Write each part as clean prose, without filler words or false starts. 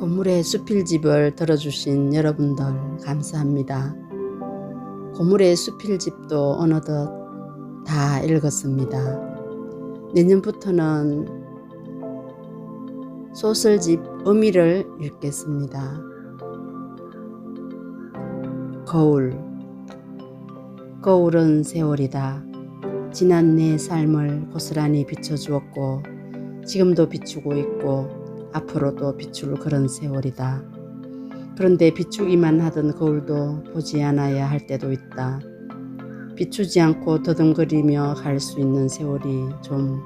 고물의 수필집을 들어주신 여러분들 감사합니다. 고물의 수필집도 어느덧 다 읽었습니다. 내년부터는 소설집 어미를 읽겠습니다. 거울. 거울은 세월이다. 지난 내 삶을 고스란히 비춰주었고 지금도 비추고 있고 앞으로도 비출 그런 세월이다. 그런데 비추기만 하던 거울도 보지 않아야 할 때도 있다. 비추지 않고 더듬거리며 갈 수 있는 세월이 좀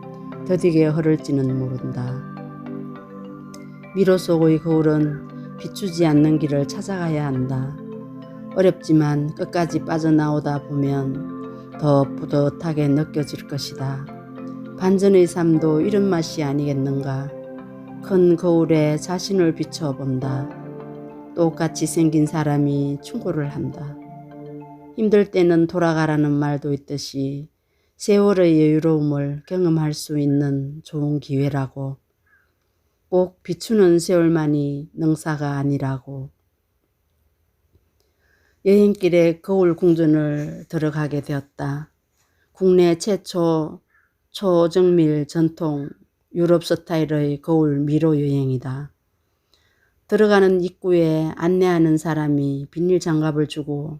더디게 흐를지는 모른다. 미로 속의 거울은 비추지 않는 길을 찾아가야 한다. 어렵지만 끝까지 빠져나오다 보면 더 뿌듯하게 느껴질 것이다. 반전의 삶도 이런 맛이 아니겠는가. 큰 거울에 자신을 비춰본다. 똑같이 생긴 사람이 충고를 한다. 힘들 때는 돌아가라는 말도 있듯이 세월의 여유로움을 경험할 수 있는 좋은 기회라고. 꼭 비추는 세월만이 능사가 아니라고. 여행길에 거울 궁전을 들어가게 되었다. 국내 최초 초정밀 전통 유럽 스타일의 거울 미로 여행이다. 들어가는 입구에 안내하는 사람이 비닐 장갑을 주고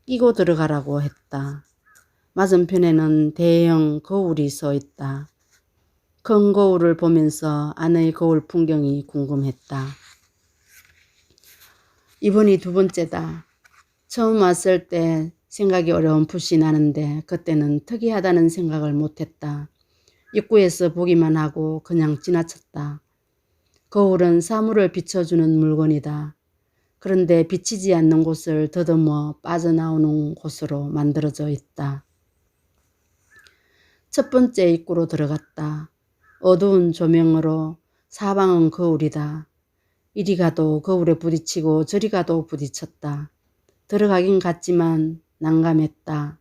끼고 들어가라고 했다. 맞은편에는 대형 거울이 서 있다. 큰 거울을 보면서 안의 거울 풍경이 궁금했다. 이번이 두 번째다. 처음 왔을 때 생각이 어렴풋이 나는데 그때는 특이하다는 생각을 못했다. 입구에서 보기만 하고 그냥 지나쳤다. 거울은 사물을 비춰주는 물건이다. 그런데 비치지 않는 곳을 더듬어 빠져나오는 곳으로 만들어져 있다. 첫 번째 입구로 들어갔다. 어두운 조명으로 사방은 거울이다. 이리 가도 거울에 부딪히고 저리 가도 부딪혔다. 들어가긴 갔지만 난감했다.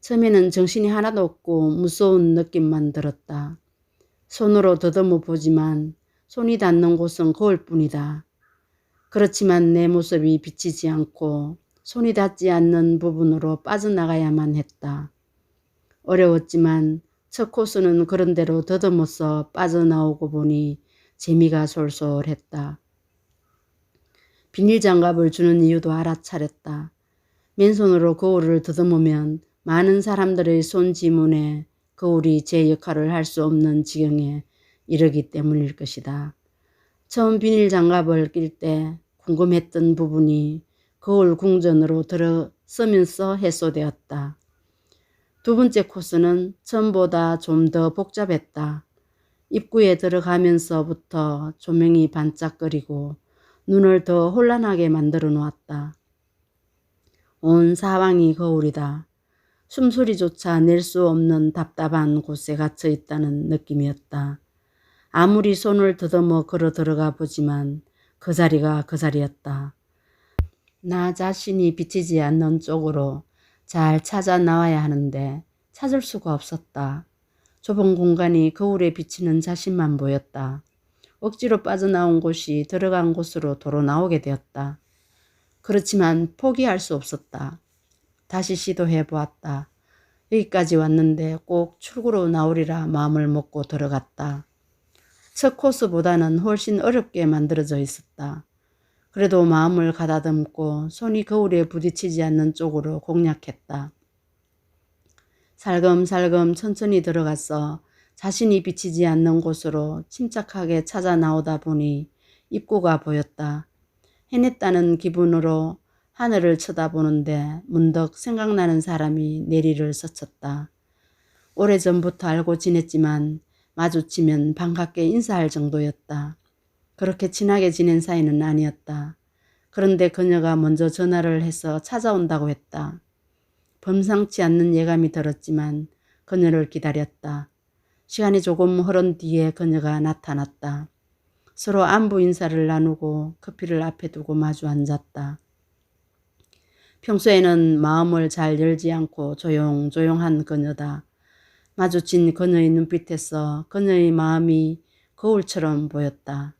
처음에는 정신이 하나도 없고 무서운 느낌만 들었다. 손으로 더듬어 보지만 손이 닿는 곳은 거울뿐이다. 그렇지만 내 모습이 비치지 않고 손이 닿지 않는 부분으로 빠져나가야만 했다. 어려웠지만 첫 코스는 그런 대로 더듬어서 빠져나오고 보니 재미가 솔솔했다. 비닐 장갑을 주는 이유도 알아차렸다. 맨손으로 거울을 더듬으면 많은 사람들의 손 지문에 거울이 제 역할을 할 수 없는 지경에 이르기 때문일 것이다. 처음 비닐 장갑을 낄 때 궁금했던 부분이 거울 궁전으로 들어서면서 해소되었다. 두 번째 코스는 처음보다 좀 더 복잡했다. 입구에 들어가면서부터 조명이 반짝거리고 눈을 더 혼란하게 만들어 놓았다. 온 사방이 거울이다. 숨소리조차 낼 수 없는 답답한 곳에 갇혀 있다는 느낌이었다. 아무리 손을 더듬어 걸어 들어가 보지만 그 자리가 그 자리였다. 나 자신이 비치지 않는 쪽으로 잘 찾아 나와야 하는데 찾을 수가 없었다. 좁은 공간이 거울에 비치는 자신만 보였다. 억지로 빠져나온 곳이 들어간 곳으로 도로 나오게 되었다. 그렇지만 포기할 수 없었다. 다시 시도해 보았다. 여기까지 왔는데 꼭 출구로 나오리라 마음을 먹고 들어갔다. 첫 코스보다는 훨씬 어렵게 만들어져 있었다. 그래도 마음을 가다듬고 손이 거울에 부딪히지 않는 쪽으로 공략했다. 살금살금 천천히 들어가서 자신이 비치지 않는 곳으로 침착하게 찾아 나오다 보니 입구가 보였다. 해냈다는 기분으로 하늘을 쳐다보는데 문득 생각나는 사람이 내리를 스쳤다. 오래전부터 알고 지냈지만 마주치면 반갑게 인사할 정도였다. 그렇게 친하게 지낸 사이는 아니었다. 그런데 그녀가 먼저 전화를 해서 찾아온다고 했다. 범상치 않는 예감이 들었지만 그녀를 기다렸다. 시간이 조금 흐른 뒤에 그녀가 나타났다. 서로 안부 인사를 나누고 커피를 앞에 두고 마주 앉았다. 평소에는 마음을 잘 열지 않고 조용조용한 그녀다. 마주친 그녀의 눈빛에서 그녀의 마음이 거울처럼 보였다.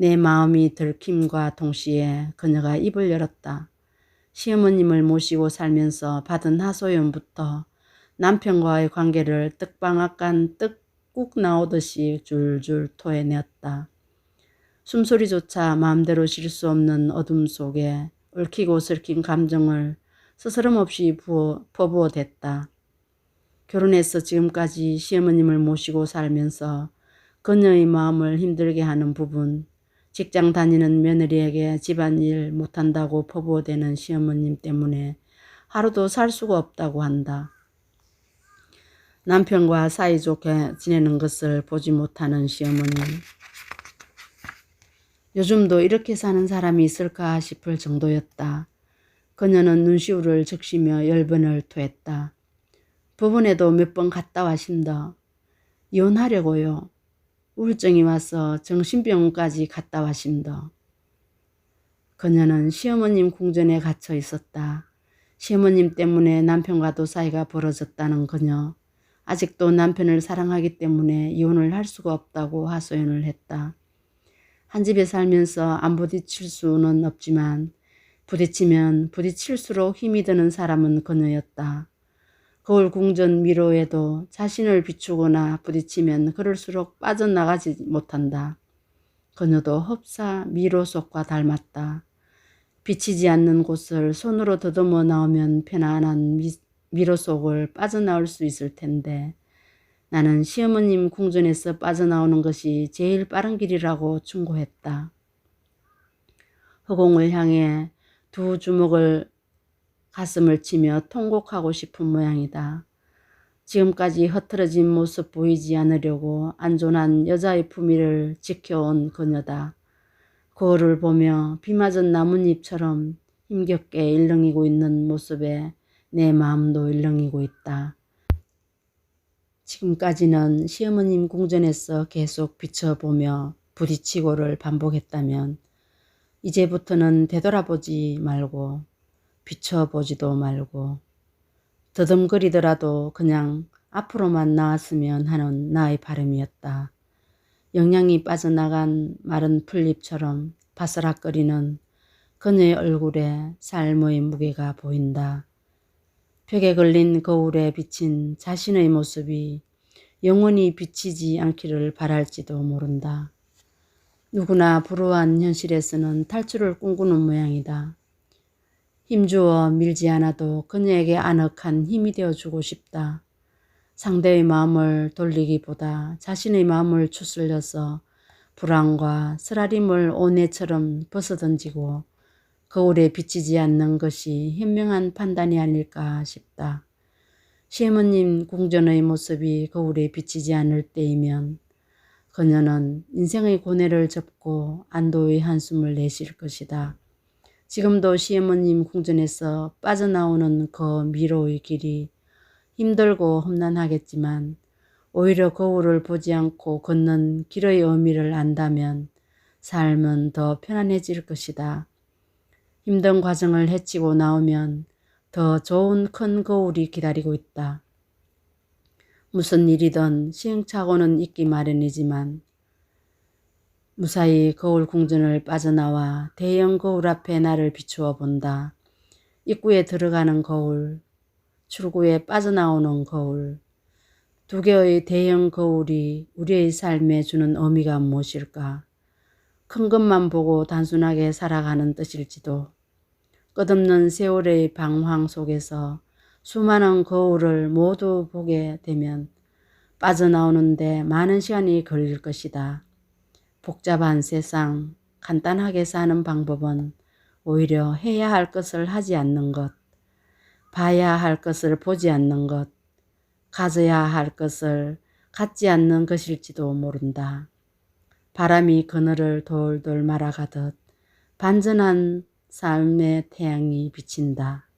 내 마음이 들킴과 동시에 그녀가 입을 열었다. 시어머님을 모시고 살면서 받은 하소연부터 남편과의 관계를 떡방앗간 떡국 나오듯이 줄줄 토해내었다. 숨소리조차 마음대로 쉴 수 없는 어둠 속에 얽히고 설킨 감정을 스스럼없이 퍼부어댔다. 결혼해서 지금까지 시어머님을 모시고 살면서 그녀의 마음을 힘들게 하는 부분, 직장 다니는 며느리에게 집안일 못한다고 퍼부어대는 시어머님 때문에 하루도 살 수가 없다고 한다. 남편과 사이좋게 지내는 것을 보지 못하는 시어머님. 요즘도 이렇게 사는 사람이 있을까 싶을 정도였다. 그녀는 눈시울을 적시며 열번을 토했다. 법원에도 몇 번 갔다 와신다. 이혼하려고요. 우울증이 와서 정신병원까지 갔다 와신다. 그녀는 시어머님 궁전에 갇혀 있었다. 시어머님 때문에 남편과도 사이가 벌어졌다는 그녀. 아직도 남편을 사랑하기 때문에 이혼을 할 수가 없다고 하소연을 했다. 한 집에 살면서 안 부딪힐 수는 없지만 부딪히면 부딪힐수록 힘이 드는 사람은 그녀였다. 거울 궁전 미로에도 자신을 비추거나 부딪히면 그럴수록 빠져나가지 못한다. 그녀도 흡사 미로 속과 닮았다. 비치지 않는 곳을 손으로 더듬어 나오면 편안한 미로 속을 빠져나올 수 있을 텐데 나는 시어머님 궁전에서 빠져나오는 것이 제일 빠른 길이라고 충고했다. 허공을 향해 두 주먹을 가슴을 치며 통곡하고 싶은 모양이다. 지금까지 흐트러진 모습 보이지 않으려고 안존한 여자의 품위를 지켜온 그녀다. 거울을 보며 비 맞은 나뭇잎처럼 힘겹게 일렁이고 있는 모습에 내 마음도 일렁이고 있다. 지금까지는 시어머님 궁전에서 계속 비춰보며 부딪히고를 반복했다면 이제부터는 되돌아보지 말고 비춰보지도 말고 더듬거리더라도 그냥 앞으로만 나왔으면 하는 나의 바람이었다. 영양이 빠져나간 마른 풀잎처럼 바스락거리는 그녀의 얼굴에 삶의 무게가 보인다. 벽에 걸린 거울에 비친 자신의 모습이 영원히 비치지 않기를 바랄지도 모른다. 누구나 불우한 현실에서는 탈출을 꿈꾸는 모양이다. 힘주어 밀지 않아도 그녀에게 아늑한 힘이 되어주고 싶다. 상대의 마음을 돌리기보다 자신의 마음을 추슬려서 불안과 쓰라림을 온해처럼 벗어던지고 거울에 비치지 않는 것이 현명한 판단이 아닐까 싶다. 시어머님 궁전의 모습이 거울에 비치지 않을 때이면 그녀는 인생의 고뇌를 접고 안도의 한숨을 내쉴 것이다. 지금도 시어머님 궁전에서 빠져나오는 그 미로의 길이 힘들고 험난하겠지만 오히려 거울을 보지 않고 걷는 길의 의미를 안다면 삶은 더 편안해질 것이다. 힘든 과정을 헤치고 나오면 더 좋은 큰 거울이 기다리고 있다. 무슨 일이든 시행착오는 있기 마련이지만 무사히 거울 궁전을 빠져나와 대형 거울 앞에 나를 비추어 본다. 입구에 들어가는 거울, 출구에 빠져나오는 거울, 두 개의 대형 거울이 우리의 삶에 주는 의미가 무엇일까? 큰 것만 보고 단순하게 살아가는 뜻일지도. 끝없는 세월의 방황 속에서 수많은 거울을 모두 보게 되면 빠져나오는데 많은 시간이 걸릴 것이다. 복잡한 세상, 간단하게 사는 방법은 오히려 해야 할 것을 하지 않는 것, 봐야 할 것을 보지 않는 것, 가져야 할 것을 갖지 않는 것일지도 모른다. 바람이 그늘을 돌돌 말아가듯 반전한 삶의 태양이 비친다.